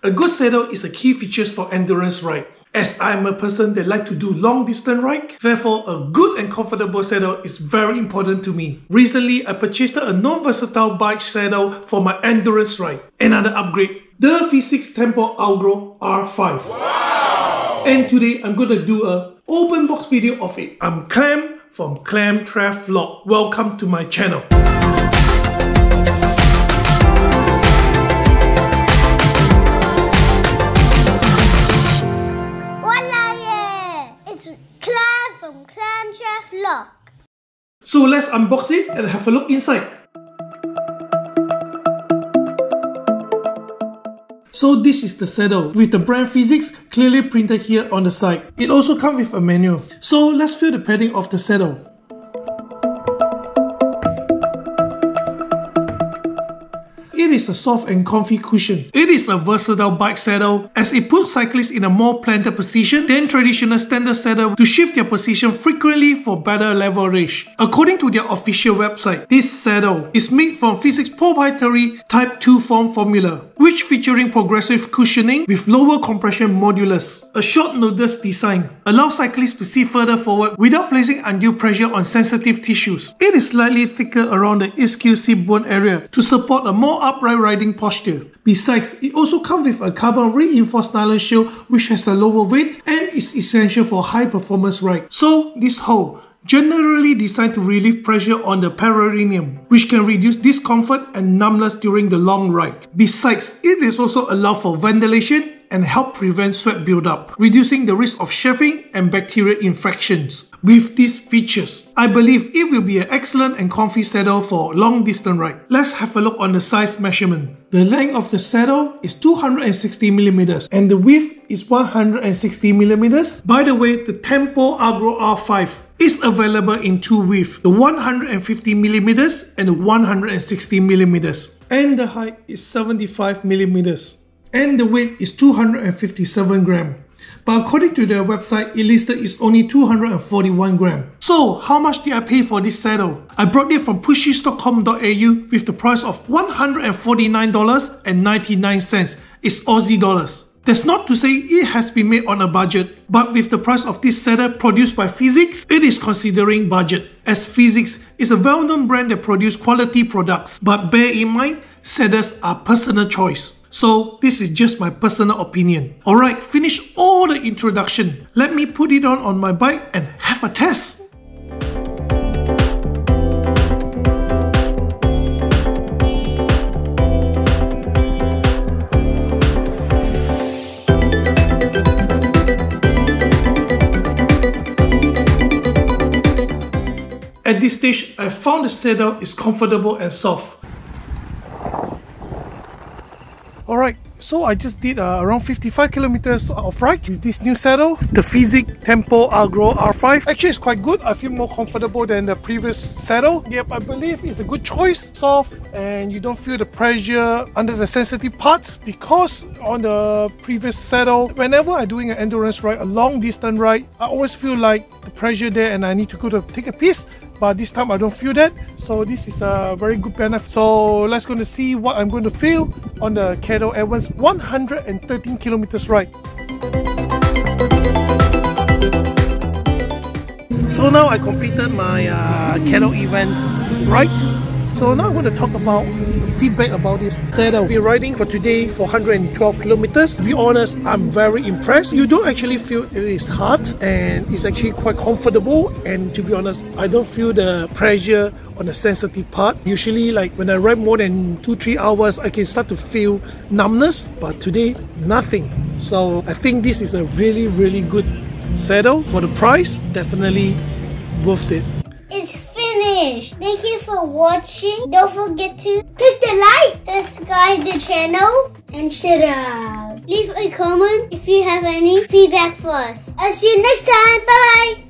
A good saddle is a key feature for endurance ride. As I am a person that like to do long distance ride, therefore a good and comfortable saddle is very important to me. Recently, I purchased a non-versatile bike saddle for my endurance ride. Another upgrade, the V6 TEMPO ARGO R5. Wow! And today I'm going to do a open box video of it. I'm Clem from clemtravlog. Welcome to my channel. From clemtravlog. So let's unbox it and have a look inside. So this is the saddle with the brand V6 clearly printed here on the side. It also comes with a manual. So let's feel the padding of the saddle. It is a soft and comfy cushion. It is a versatile bike saddle as it puts cyclists in a more planted position than traditional standard saddle to shift their position frequently for better leverage. According to their official website, this saddle is made from V6 proprietary Type 2 form formula, which featuring progressive cushioning with lower compression modulus. A short nodeless design allows cyclists to see further forward without placing undue pressure on sensitive tissues. It is slightly thicker around the ischial seat bone area to support a more upright riding posture. Besides, it also comes with a carbon reinforced nylon shell which has a lower weight and is essential for high performance ride. So this hole, generally designed to relieve pressure on the perineum, which can reduce discomfort and numbness during the long ride. Besides, it is also allowed for ventilation and help prevent sweat buildup, reducing the risk of chafing and bacterial infections. With these features, I believe it will be an excellent and comfy saddle for long distance ride. Let's have a look on the size measurement. The length of the saddle is 260mm and the width is 160mm. By the way, the TEMPO ARGO R5 is available in two widths, the 150mm and the 160mm. And the height is 75mm. And the weight is 257 grams. But according to their website, it listed is only 241 grams. So how much did I pay for this saddle? I brought it from pushies.com.au with the price of $149.99. It's Aussie dollars. That's not to say it has been made on a budget, but with the price of this saddle produced by V6, it is considering budget, as V6 is a well-known brand that produces quality products. But bear in mind, saddles are personal choice. So this is just my personal opinion. Alright, finish all the introduction. Let me put it on my bike and have a test. At this stage, I found the saddle is comfortable and soft. Alright, so I just did around 55 kilometers of ride with this new saddle, the V6 TEMPO ARGO R5. Actually, it's quite good. I feel more comfortable than the previous saddle. Yep, I believe it's a good choice. Soft and you don't feel the pressure under the sensitive parts, because on the previous saddle, whenever I'm doing an endurance ride, a long distance ride, I always feel like the pressure there and I need to go to take a piss. But this time I don't feel that, so this is a very good benefit. So let's go to see what I'm going to feel on the Kettle Evans 113 kilometers ride. So now I completed my Kettle Evans ride. So now I'm going to talk about feedback about this saddle. We're riding for today for 112 kilometers. To be honest, I'm very impressed. You don't actually feel it is hard and it's actually quite comfortable. And to be honest, I don't feel the pressure on the sensitive part. Usually, like when I ride more than 2-3 hours, I can start to feel numbness. But today, nothing. So I think this is a really good saddle. For the price, definitely worth it. Thank you for watching. Don't forget to click the like, subscribe the channel, and share out. Leave a comment if you have any feedback for us. I'll see you next time. Bye bye.